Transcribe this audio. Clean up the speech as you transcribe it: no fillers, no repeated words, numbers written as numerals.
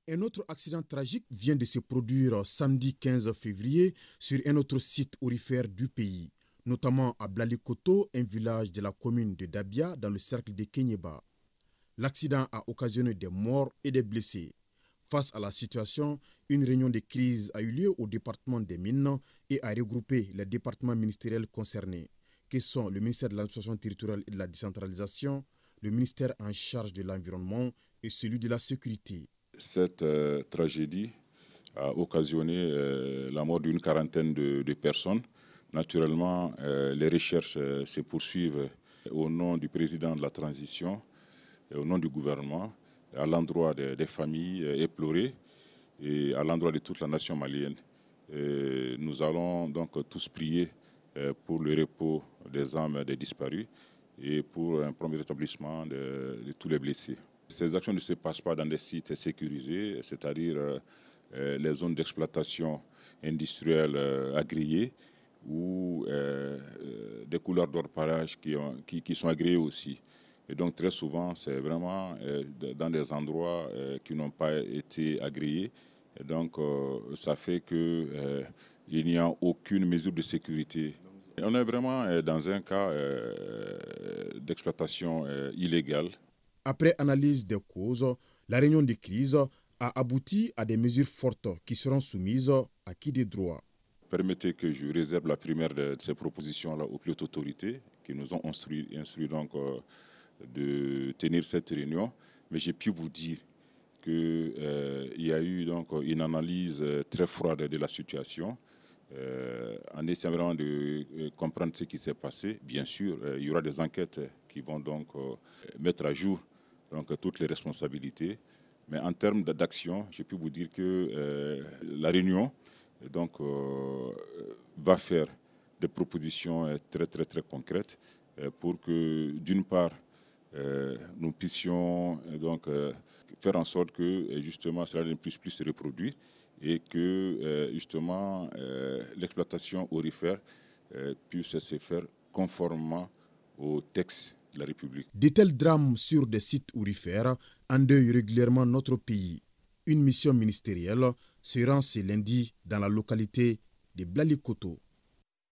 Un autre accident tragique vient de se produire samedi 15 février sur un autre site aurifère du pays, notamment à Blalikoto, un village de la commune de Dabia dans le cercle de Kenyeba. L'accident a occasionné des morts et des blessés. Face à la situation, une réunion de crise a eu lieu au département des Mines et a regroupé les départements ministériels concernés, qui sont le ministère de l'administration territoriale et de la décentralisation, le ministère en charge de l'environnement et celui de la sécurité. Cette tragédie a occasionné la mort d'une quarantaine de personnes. Naturellement, les recherches se poursuivent au nom du président de la transition, et au nom du gouvernement, à l'endroit des familles éplorées et à l'endroit de toute la nation malienne. Nous allons donc tous prier pour le repos des âmes des disparus et pour un premier rétablissement de tous les blessés. Ces actions ne se passent pas dans des sites sécurisés, c'est-à-dire les zones d'exploitation industrielle agréées ou des couleurs d'orpaillage qui sont agréées aussi. Et donc très souvent, c'est vraiment dans des endroits qui n'ont pas été agréés. Et donc ça fait qu'il n'y a aucune mesure de sécurité. Et on est vraiment dans un cas d'exploitation illégale. Après analyse des causes, la réunion de crise a abouti à des mesures fortes qui seront soumises à qui de droit. Permettez que je réserve la première de ces propositions-là aux plus hautes autorités qui nous ont instruit donc de tenir cette réunion. Mais j'ai pu vous dire qu'il y a eu donc une analyse très froide de la situation. En essayant vraiment de comprendre ce qui s'est passé. Bien sûr, il y aura des enquêtes qui vont donc mettre à jour donc, toutes les responsabilités. Mais en termes d'action, j'ai pu vous dire que la réunion donc, va faire des propositions très concrètes pour que, d'une part, nous puissions donc, faire en sorte que justement cela ne puisse plus se reproduire et que justement l'exploitation aurifère puisse se faire conformément aux textes de la République. De tels drames sur des sites aurifères endeuillent régulièrement notre pays. Une mission ministérielle se rend ce lundi dans la localité de Blalikoto.